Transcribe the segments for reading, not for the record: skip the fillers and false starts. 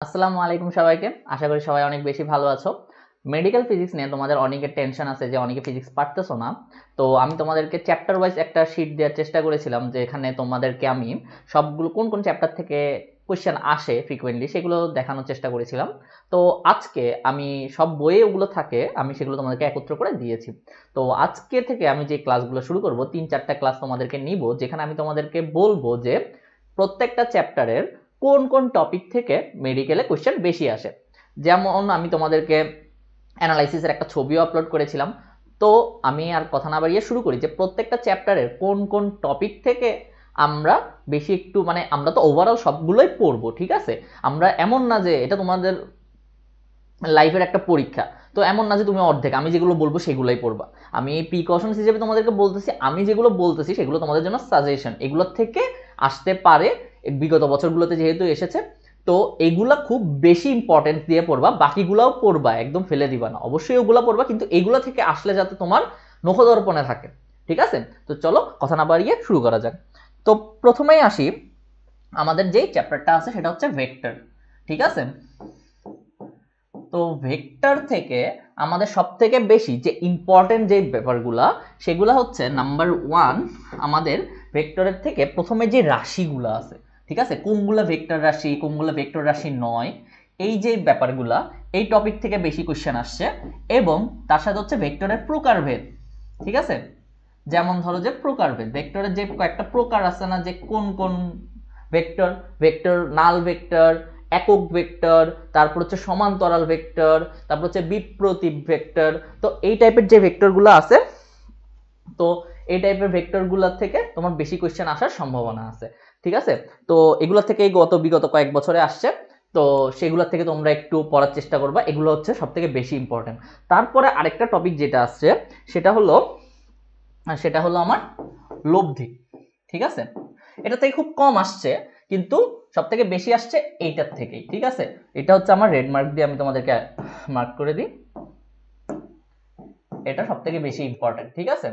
আসসালামু আলাইকুম সবাইকে। আশা করি সবাই অনেক বেশি ভালো আছো। মেডিকেল ফিজিক্স নিয়ে তোমাদের অনেকের টেনশন আছে যে অনেকে ফিজিক্স পারতেছো না। তো আমি তোমাদেরকে চ্যাপ্টার ওয়াইজ একটা শীট দেওয়ার চেষ্টা করেছিলাম, যে এখানে তোমাদেরকে আমি সবগুলো কোন কোন চ্যাপ্টার থেকে কোয়েশ্চেন আসে ফ্রিকোয়েন্টলি সেগুলো দেখানোর চেষ্টা করেছিলাম। তো আজকে আমি সব বইয়ে ওগুলো থাকে, আমি সেগুলো তোমাদেরকে একত্র করে দিয়েছি। তো আজকে থেকে আমি যে ক্লাসগুলো শুরু করব, 3-4টা ক্লাস তোমাদেরকে নিব, যেখানে আমি তোমাদেরকে বলবো যে প্রত্যেকটা চ্যাপ্টারের কোন কোন টপিক থেকে মেডিকেলে কোয়েশ্চেন বেশি আসে। যেমন আমি তোমাদেরকে অ্যানালাইসিসের একটা ছবিও আপলোড করেছিলাম। তো আমি আর কথা না বাড়িয়ে শুরু করি যে প্রত্যেকটা চ্যাপ্টারের কোন কোন টপিক থেকে আমরা বেশি একটু, মানে আমরা তো ওভারঅল সবগুলোই পড়বো, ঠিক আছে। আমরা এমন না যে এটা তোমাদের লাইফের একটা পরীক্ষা, তো এমন না যে তুমি অর্ধেক আমি যেগুলো বলবো সেগুলোই পড়বা। আমি প্রিকশনস হিসেবে তোমাদেরকে বলতেছি, আমি যেগুলো বলতেছি সেগুলো তোমাদের জন্য সাজেশন, এগুলোর থেকে আসতে পারে। বিগত বছরগুলোতে যেহেতু এসেছে, তো এগুলা খুব বেশি ইম্পর্টেন্স দিয়ে পড়বা, বাকিগুলাও পড়বা, একদম ফেলে দিবা না, অবশ্যই ওগুলা পড়বা, কিন্তু এগুলো থেকে আসলে যাতে তোমার নখদর্পণে থাকে, ঠিক আছে। তো চলো কথা না বাড়িয়ে শুরু করা যাক। তো প্রথমেই আসি, আমাদের যেই চ্যাপ্টারটা আছে সেটা হচ্ছে ভেক্টর, ঠিক আছে। তো ভেক্টর থেকে আমাদের সব থেকে বেশি যে ইম্পর্টেন্ট যে ব্যাপারগুলা, সেগুলা হচ্ছে নাম্বার 1, আমাদের ভেক্টরের থেকে প্রথমে যে রাশিগুলা আছে, ঠিক আছে, কোনগুলা ভেক্টর রাশি কোনগুলা ভেক্টর রাশি নয়, এই যে ব্যাপারগুলা, এই টপিক থেকে বেশি কোশ্চেন আসছে। এবং তার সাথে হচ্ছে ভেক্টরের প্রকারভেদ, ঠিক আছে। যেমন ধরো যে প্রকারভেদ, ভেক্টরের যে কয়েকটা প্রকার আছে না, যে কোন কোন ভেক্টর, ভেক্টর নাল ভেক্টর, একক ভেক্টর, তারপর হচ্ছে সমান্তরাল ভেক্টর, তারপর হচ্ছে বিপ্রতীপ ভেক্টর। তো এই টাইপের যে ভেক্টরগুলো আছে, তো এই টাইপের ভেক্টরগুলোর থেকে তোমার বেশি কোশ্চেন আসার সম্ভাবনা আছে, ঠিক আছে। তো এগুলো থেকে বিগত কয়েক বছরে আসছে, তো সেগুলোর থেকে তোমরা একটু পড়ার চেষ্টা করবা, এগুলো হচ্ছে সব থেকে বেশি ইম্পর্টেন্ট। তারপরে আরেকটা টপিক যেটা আসছে সেটা হলো আমার লব্ধি, ঠিক আছে। এটা থেকে খুব কম আসছে, কিন্তু সব থেকে বেশি আসছে এইটার থেকেই, ঠিক আছে। এটা হচ্ছে আমার রেড মার্ক দিয়ে আমি তোমাদেরকে মার্ক করে দিই, এটা সব থেকে বেশি ইম্পর্টেন্ট, ঠিক আছে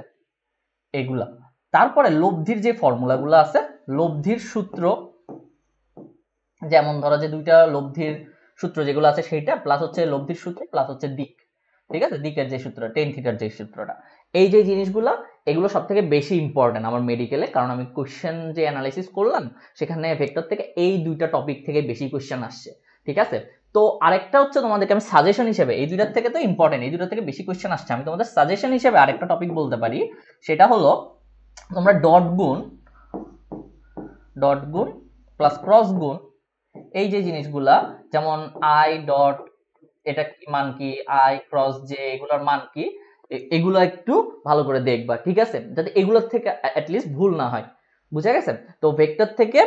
এগুলা। তারপরে লব্ধির যে ফর্মুলাগুলো আছে, লব্ধির সূত্র, যেমন ধরো যে দুইটা লব্ধির সূত্র যেগুলো আছে সেইটা, প্লাস হচ্ছে লব্ধির সূত্র, প্লাস হচ্ছে দিক, ঠিক আছে, দিকের যে সূত্র, টেন থিটার যে সূত্রটা, এই যে জিনিসগুলো, এগুলো সব থেকে বেশি ইম্পর্টেন্ট আমার মেডিকেলে, কারণ আমি কোশ্চেন যে অ্যানালাইসিস করলাম সেখানে ভেক্টর থেকে এই দুইটা টপিক থেকে বেশি কোশ্চেন আসছে, ঠিক আছে। তো আরেকটা হচ্ছে তোমাদেরকে আমি সাজেশন হিসেবে, এই দুইটার থেকে তো ইম্পর্টেন্ট, এই দুইটা থেকে বেশি কোশ্চেন আসছে, আমি তোমাদের সাজেশন হিসেবে আরেকটা টপিক বলতে পারি। সেটা হলো তোমরা ডট গুণ প্লাস ক্রস গুণ, এই যে জিনিসগুলা, যেমন আই ডট, এটা কি মান কি, আই ক্রস জে, এগুলোর মান কি, এগুলো একটু ভালো করে দেখবা, ঠিক আছে, যাতে এগুলোর থেকে অ্যাটলিস্ট ভুল না হয়, বুঝা গেছে। তো ভেক্টর থেকে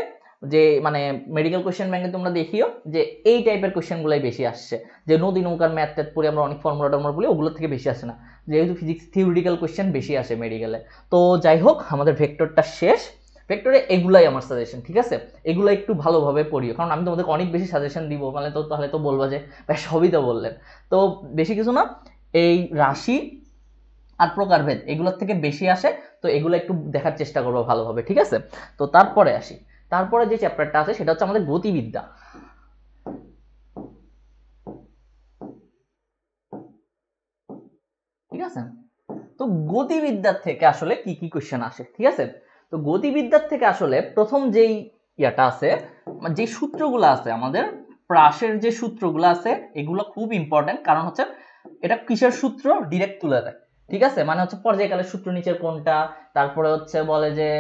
যে মানে মেডিকেল কোশ্চেন ব্যাংকে তোমরা দেখিও যে এই টাইপের কোশ্চেন গুলাই বেশি আসছে, যে নদী নৌকার ম্যাথ ট্যাথ পড়ে আমরা অনেক ফর্মুলা টর্মুলা বলি, ওগুলো থেকে বেশি আসে না, যেহেতু ফিজিক্স থিওরিটিক্যাল কোশ্চেন বেশি আসে মেডিকেলে। তো যাই হোক, আমাদের ভেক্টরটা শেষ। ভেক্টরে এগুলাই আমার সাজেশন, ঠিক আছে। এগুলো একটু ভালোভাবে পড়িও, কারণ আমি তোমাদেরকে অনেক বেশি সাজেশন দিব, মানে তো তাহলে তো বলবা যে ভাই সবই তো বললেন। তো বেশি কিছু না, এই রাশি আর প্রকারভেদ এগুলোর থেকে বেশি আসে, তো এগুলো একটু দেখার চেষ্টা করবো ভালোভাবে, ঠিক আছে। তো তারপরে আসি, তারপরে যে চ্যাপ্টারটা আছে সেটা হচ্ছে আমাদের গতিবিদ্যা, ঠিক আছে। তো গতিবিদ্যার থেকে আসলে কি কি কোশ্চেন আসে, ঠিক আছে। তো গতিবিদ্যার থেকে আসলে প্রথম যেই ইয়াটা আছে, যে সূত্রগুলো আছে আমাদের, প্রাসের যে সূত্রগুলো আছে, এগুলো খুব ইম্পর্টেন্ট, কারণ হচ্ছে এটা কিসের সূত্র ডিরেক্ট তুলে দেয়, ঠিক আছে। মানে হচ্ছে পর্যায়কালের সূত্র নিচের কোনটা, তারপরে হচ্ছে বলে যে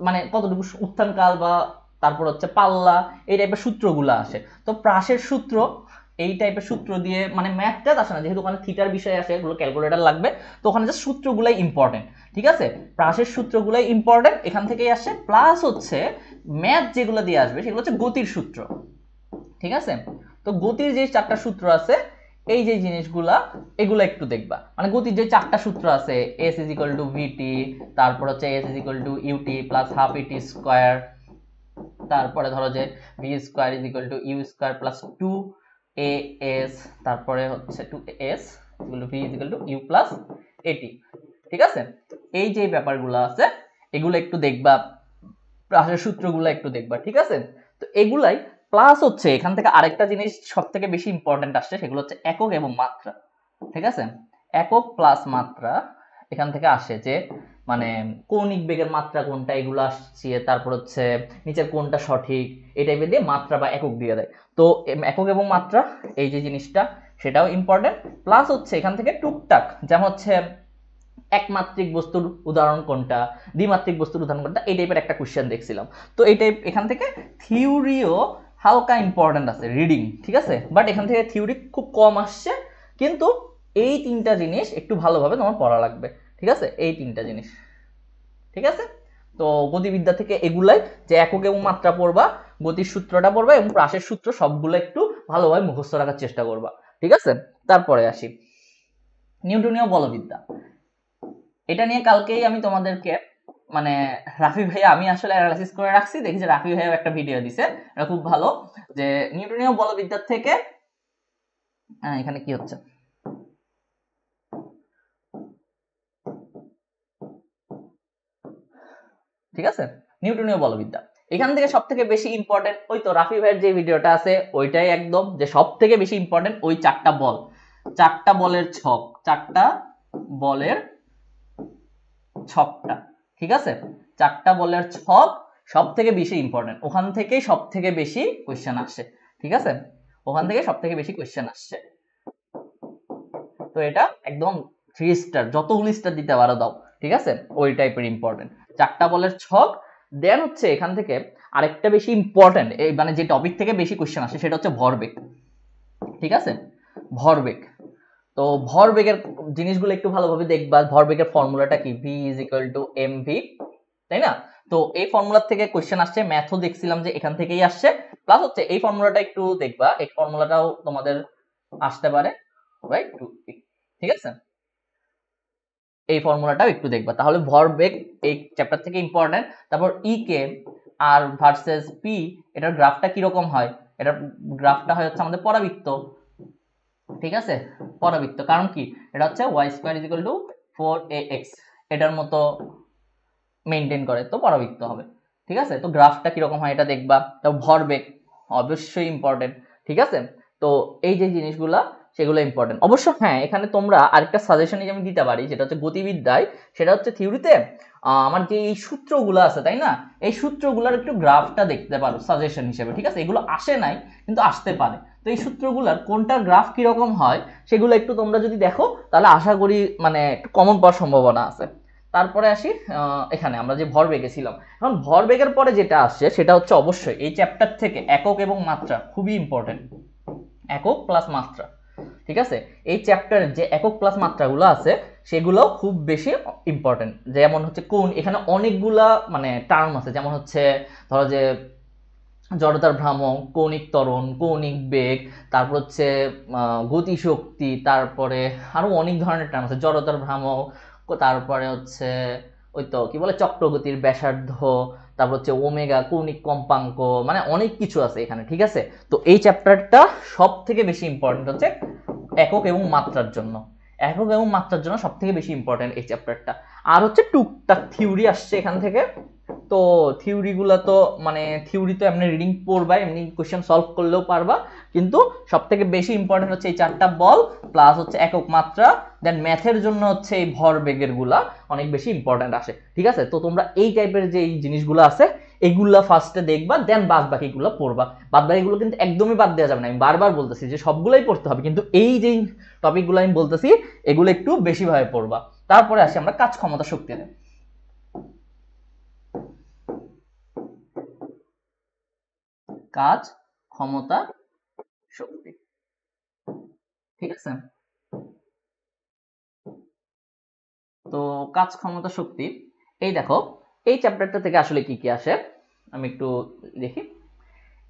মানে কতটুকু উত্থান কাল, বা তারপর হচ্ছে পাল্লা, এই টাইপের সূত্রগুলো আসে। তো প্রাসের সূত্র, এই টাইপের সূত্র দিয়ে, মানে ম্যাথটা আসে না, যেহেতু ওখানে থিটার বিষয় আসে, এগুলো ক্যালকুলেটর লাগবে, তো ওখানে যে সূত্রগুলাই ইম্পর্টেন্ট, ঠিক আছে। প্রাসের সূত্রগুলাই ইম্পর্টেন্ট, এখান থেকেই আসে। প্লাস হচ্ছে ম্যাথ যেগুলো দিয়ে আসবে সেগুলো হচ্ছে গতির সূত্র, ঠিক আছে। তো গতির যে 4টা সূত্র আছে, এই যে জিনিসগুলা, এগুলো একটু দেখবা, মানে গতির যে 4টা সূত্র আছে, s is equal to v t, তারপর হচ্ছে s is equal to u t plus half a t square, তারপরে ধরো যে v square is equal to u square plus 2as, তারপরে হচ্ছে 2as equal to v is equal to u plus a t, ঠিক আছে। এই যে ব্যাপারগুলো আছে এগুলো একটু দেখবা, প্রাসের সূত্রগুলো একটু দেখবা, ঠিক আছে। তো এগুলাই প্লাস হচ্ছে এখান থেকে আরেকটা জিনিস সব থেকে বেশি ইম্পর্টেন্ট আসছে, সেগুলো হচ্ছে একক এবং মাত্রা। ঠিক আছে, একক প্লাস মাত্রা এখান থেকে আসে, যে মানে কৌণিক বেগের মাত্রা কোনটা, এগুলো আসছে, তারপর হচ্ছে নিচের কোনটা সঠিক, এই টাইপের দিয়ে মাত্রা বা একক দিয়ে দেয়। তো একক এবং মাত্রা এই যে জিনিসটা, সেটাও ইম্পর্টেন্ট। প্লাস হচ্ছে এখান থেকে টুকটাক, যেমন হচ্ছে একমাত্রিক বস্তুর উদাহরণ কোনটা, দ্বিমাত্রিক বস্তুর উদাহরণ কোনটা, এই টাইপের একটা কোশ্চেন দেখছিলাম। তো এই টাইপ এখান থেকে থিওরিও হালকা ইম্পর্টেন্ট আছে, রিডিং, ঠিক আছে, বাট এখান থেকে থিওরি খুব কম আসছে, কিন্তু এই তিনটা জিনিস একটু ভালোভাবে তোমার পড়া লাগবে। ঠিক আছে, এই তিনটা জিনিস। ঠিক আছে, তো গতিবিদ্যা থেকে এগুলাই, যে একক এবং মাত্রা পড়বা, গতির সূত্রটা পড়বা এবং প্রাসের সূত্র সবগুলো একটু ভালোভাবে মুখস্থ রাখার চেষ্টা করবা। ঠিক আছে, তারপরে আসি নিউটনীয় বলবিদ্যা। এটা নিয়ে কালকেই আমি তোমাদেরকে মানে রাফি ভাইয়া, আমি আসলে অ্যানালাইসিস করে রাখছি, দেখি যে রাফি ভাইয়া একটা ভিডিও দিছে, এটা খুব ভালো, যে নিউটনীয় বলবিদ্যার থেকে এখানে কি হচ্ছে, ঠিক আছে, নিউটনীয় বলবিদ্যা এখান থেকে সব থেকে বেশি ইম্পর্টেন্ট, ওই তো রাফি ভাইয়ের যে ভিডিওটা আছে ওইটাই একদম, যে সব থেকে বেশি ইম্পর্টেন্ট ওই চারটা বল, চারটা বলের ছক, চারটা বলের ছকটা। ঠিক আছে, চারটা বলের ছক সব থেকে বেশি ইম্পর্টেন্ট, ওখান থেকেই সব থেকে বেশি কোশ্চেন আসছে। ঠিক আছে, ওখান থেকে সব থেকে বেশি কোশ্চেন আসছে। তো এটা একদম 3 স্টার, যতগুলি স্টার দিতে পারো দাও। ঠিক আছে, ওই টাইপের ইম্পর্টেন্ট চারটা বলের ছক। দেন হচ্ছে এখান থেকে আরেকটা বেশি ইম্পর্টেন্ট, এই মানে যে টপিক থেকে বেশি কোশ্চেন আসে সেটা হচ্ছে ভরবেগ। ঠিক আছে, ভরবেগ। তো ভরবেগের জিনিসগুলো একটু ভালোভাবে দেখবা, ভরবেগের ফর্মুলাটা কি, v is equal to mv, তাই না? তো এই ফর্মুলা থেকে কোশ্চেন আসছে, ম্যাথও দেখছিলাম যে এখান থেকেই আসছে, প্লাস হচ্ছে এই ফর্মুলাটা একটু দেখবা, এই ফর্মুলাটাও তোমাদের আসতে পারে, রাইট? ঠিক আছে, এই ফর্মুলাটাও একটু দেখবা, তাহলে ভরবেগ এই চ্যাপ্টার থেকে ইম্পর্টেন্ট। তারপর ই কে আর ভার্সেস পি, এটার গ্রাফটা কিরকম হয়, এটার গ্রাফটা হয় হচ্ছে আমাদের পরাবৃত্ত। ঠিক আছে, পরাবৃত্ত, কারণ কি, এটা হচ্ছে y square is equal two 4ax, এটার মতো মেইনটেইন করে, তো পরাবৃত্ত হবে। ঠিক আছে, তো গ্রাফটা কিরকম হয় এটা দেখবা। তো ভরবেগ অবশ্যই ইম্পর্টেন্ট। ঠিক আছে, তো এই যে জিনিসগুলা সেগুলো ইম্পর্টেন্ট অবশ্য। হ্যাঁ, এখানে তোমরা আরেকটা সাজেশনই আমি দিতে পারি, যেটা হচ্ছে গতিবিদ্যায়, সেটা হচ্ছে থিওরিতে আমার যে এই সূত্রগুলো আছে, তাই না, এই সূত্রগুলোর একটু গ্রাফটা দেখতে পারো সাজেশন হিসেবে। ঠিক আছে, এগুলো আসে নাই কিন্তু আসতে পারে, তো এই সূত্রগুলোর কোনটার গ্রাফ কিরকম হয় সেগুলো একটু তোমরা যদি দেখো, তাহলে আশা করি মানে একটু কমন পাওয়ার সম্ভাবনা আছে। তারপরে আসি এখানে আমরা যে ভরবেগে ছিলাম, এখন ভরবেগের পরে যেটা আসছে সেটা হচ্ছে অবশ্যই এই চ্যাপ্টার থেকে একক এবং মাত্রা, খুবই ইম্পর্টেন্ট, একক প্লাস মাত্রা। ঠিক আছে, এই চ্যাপ্টারের যে একক প্লাস মাত্রাগুলো আছে সেগুলো খুব বেশি ইম্পর্টেন্ট। যেমন হচ্ছে কোন, এখানে অনেকগুলা মানে টার্ম আছে, যেমন হচ্ছে ধরো যে জড়তার ভ্রামক, কৌণিক ত্বরণ, কৌণিক বেগ, তারপর হচ্ছে গতিশক্তি, তারপরে আরো অনেক ধরনের টার্ম আছে, জড়তার ভ্রামক, তারপরে হচ্ছে ওই তো কি বলে চক্রগতির ব্যাসার্ধ, তারপর হচ্ছে ওমেগা, কৌণিক কম্পাঙ্ক, মানে অনেক কিছু আছে এখানে। ঠিক আছে, তো এই চ্যাপ্টারটা সব থেকে বেশি ইম্পর্টেন্ট হচ্ছে একক এবং মাত্রার জন্য, একক এবং মাত্রার জন্য সব থেকে বেশি ইম্পর্টেন্ট এই চ্যাপ্টারটা। আর হচ্ছে টুকটাক থিওরি আসছে এখান থেকে, তো থিওরিগুলো তো মানে থিওরি তো এমনি রিডিং পড়বা, এমনি কোশ্চেন সলভ করলেও পারবা, কিন্তু সব থেকে বেশি ইম্পর্টেন্ট হচ্ছে এই চারটা বল, প্লাস হচ্ছে একক মাত্রা, দেন ম্যাথের জন্য হচ্ছে এই ভরবেগের গুলা অনেক বেশি ইম্পর্টেন্ট আসে। ঠিক আছে, তো তোমরা এই টাইপের যে এই জিনিসগুলো আছে এগুলা ফার্স্টে দেখবা, দেন বাদ বাকিগুলো পড়বা। বাদ বাকিগুলো কিন্তু একদমই বাদ দেওয়া যাবে না, আমি বারবার বলতেছি যে সবগুলাই পড়তে হবে, কিন্তু এই যে টপিকগুলো আমি বলতেছি এগুলো একটু বেশিভাবে পড়বা। তারপরে আসি আমরা কাজ ক্ষমতা শক্তিতে। কাজ ক্ষমতা শক্তি, ঠিক আছে, তো কাজ ক্ষমতা শক্তি, এই দেখো এই চ্যাপ্টারটা থেকে আসলে কি কি আসে আমি একটু দেখি।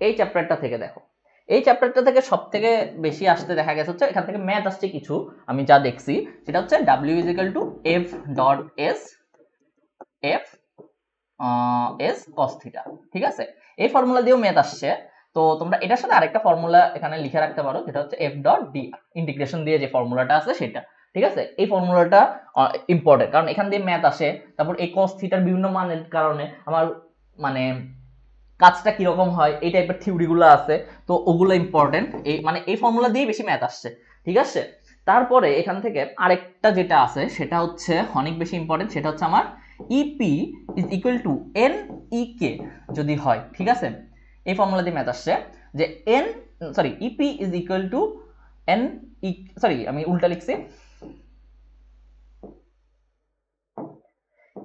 এই চ্যাপ্টারটা থেকে দেখো, এই চ্যাপ্টারটা থেকে সব থেকে বেশি আসতে দেখা গেছে হচ্ছে এখান থেকে ম্যাথ আসছে কিছু, আমি যা দেখছি সেটা হচ্ছে w is equal to f dot s f s cos theta। ঠিক আছে, এই ফর্মুলা দিয়েও ম্যাথ আসছে, তো তোমরা এটার সাথে আরেকটা ফর্মুলা এখানে লিখে রাখতে পারো, যেটা হচ্ছে f dot d, ইন্টিগ্রেশন দিয়ে যে ফর্মুলাটা আছে সেটা। ঠিক আছে, এই ফর্মুলাটা ইম্পর্টেন্ট, কারণ এখান দিয়ে ম্যাথ আসে। তারপর এই cos থিটার বিভিন্ন মানের কারণে আমার মানে কাজটা কিরকম হয়, এই টাইপের থিওরিগুলো আছে, তো ওগুলো ইম্পর্টেন্ট। এই মানে এই ফর্মুলা দিয়ে বেশি ম্যাথ আসছে, ঠিক আছে। তারপরে এখান থেকে আরেকটা যেটা আছে সেটা হচ্ছে অনেক বেশি ইম্পর্টেন্ট, সেটা হচ্ছে আমার EP is equal to N E K যদি হয়, ঠিক আছে। এই ফর্মুলা দিয়ে ম্যাথ আসছে যে EP is equal to N E, আমি উল্টা লিখছি,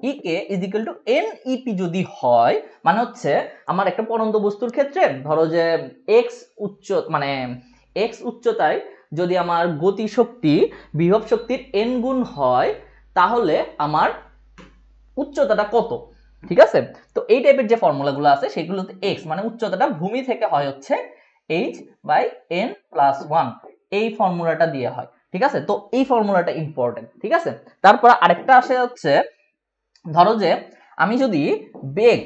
EK is equal to N EP যদি হয়, মানে হচ্ছে আমার একটা পরন্ত বস্তুর ক্ষেত্রে ধরো যে এক্স মানে এক্স উচ্চতায় যদি আমার গতি শক্তি বিভব শক্তির এন গুণ হয়, তাহলে আমার উচ্চতাটা কত, ঠিক আছে। তো এই টাইপের যে ফর্মুলাগুলো আছে সেগুলোতে এক্স মানে উচ্চতাটা ভূমি থেকে হয় হচ্ছে h by n plus one, এই ফর্মুলাটা দিয়ে হয়, ঠিক আছে। তো এই ফর্মুলাটা ইম্পর্টেন্ট, ঠিক আছে। তারপর আরেকটা আসে হচ্ছে ধরো যে আমি যদি বেগ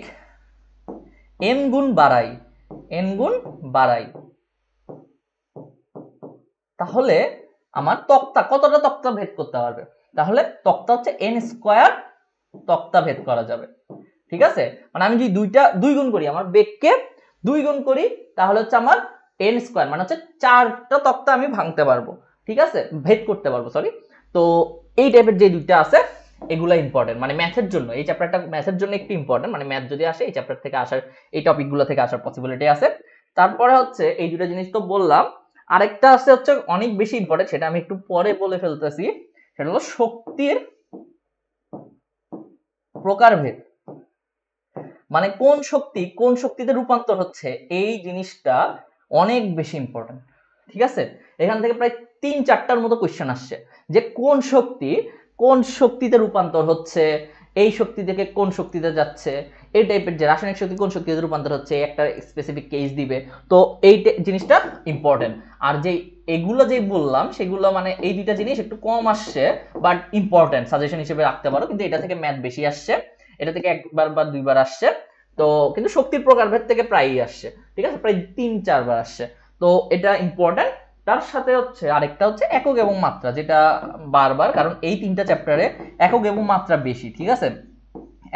n গুণ বাড়াই তাহলে আমার তক্তা কতটা তক্তা ভেদ করতে পারবে, তাহলে তক্তা হচ্ছে n স্কয়ার তক্তা ভেদ করা যাবে, ঠিক আছে। মানে আমি যদি দুই গুণ করি, আমার বেগকে 2 গুণ করি, তাহলে হচ্ছে আমার n স্কয়ার মানে হচ্ছে 4টা তক্তা আমি ভাঙতে পারবো, ঠিক আছে, ভেদ করতে পারবো, সরি। তো এই টাইপের যে দুইটা আছে এগুলা ইম্পর্টেন্ট, মানে ম্যাথের জন্য এই চ্যাপ্টারটা ম্যাথের জন্য একটু ইম্পর্টেন্ট, মানে ম্যাথ যদি আসে এই চ্যাপ্টার থেকে আসার, এই টপিকগুলো থেকে আসার পসিবিলিটি আছে। তারপরে হচ্ছে এই দুটো জিনিস তো বললাম, আরেকটা আছে হচ্ছে অনেক বেশি ইম্পর্টেন্ট, সেটা আমি একটু পরে বলে ফেলতেছি, সেটা হলো শক্তির প্রকারভেদ। মানে কোন শক্তি কোন শক্তিতে রূপান্তর হচ্ছে, এই জিনিসটা অনেক বেশি ইম্পর্টেন্ট, ঠিক আছে। এখান থেকে প্রায় 3-4টার মতো কোশ্চেন আসছে যে কোন শক্তিতে রূপান্তর হচ্ছে, এই শক্তি থেকে কোন শক্তিতে যাচ্ছে, এই টাইপের যে রাসায়নিক শক্তি কোন শক্তিতে রূপান্তর হচ্ছে একটা স্পেসিফিক কেস দিবে। তো এই জিনিসটা ইম্পর্টেন্ট। আর যে এগুলো যে বললাম সেগুলো মানে এই দুইটা জিনিস একটু কম আসছে, বাট ইম্পর্টেন্ট, সাজেশন হিসেবে রাখতে পারো, কিন্তু এটা থেকে ম্যাথ বেশি আসছে, এটা থেকে একবার বা দুইবার আসছে। তো কিন্তু শক্তির প্রকারভেদ থেকে প্রায়ই আসছে, ঠিক আছে, প্রায় 3-4 বার আসছে। তো এটা ইম্পর্টেন্ট। তার সাথে হচ্ছে আরেকটা হচ্ছে একক এবং মাত্রা, যেটা বারবার, কারণ এই 3টা চ্যাপ্টারে একক এবং মাত্রা বেশি, ঠিক আছে,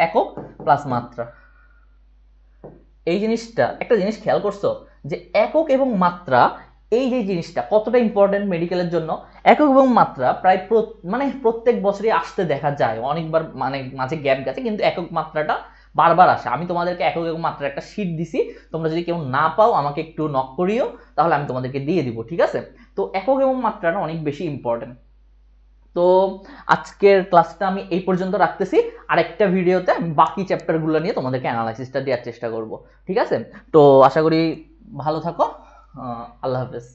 একক প্লাস মাত্রা। এই জিনিসটা একটা জিনিস খেয়াল করছো যে একক এবং মাত্রা, এই যে জিনিসটা কতটা ইম্পর্টেন্ট মেডিকেলের জন্য। একক এবং মাত্রা প্রায় মানে প্রত্যেক বছরই আসতে দেখা যায়, অনেকবার মানে মাঝে গ্যাপ গেছে, কিন্তু একক মাত্রাটা বারবার আসে। আমি তোমাদেরকে একক এবং মাত্রার একটা শীট দিছি, তোমরা যদি কেউ না পাও আমাকে একটু নক করিও, তাহলে আমি তোমাদেরকে দিয়ে দিব, ঠিক আছে। তো একক এবং মাত্রাটা অনেক বেশি ইম্পর্টেন্ট। তো আজকের ক্লাসটা আমি এই পর্যন্ত রাখতেছি, আরেকটা ভিডিওতে আমি বাকি চ্যাপ্টারগুলো নিয়ে তোমাদেরকে অ্যানালাইসিসটা দেওয়ার চেষ্টা করব, ঠিক আছে। তো আশা করি ভালো থাকো, আল্লাহ হাফেজ।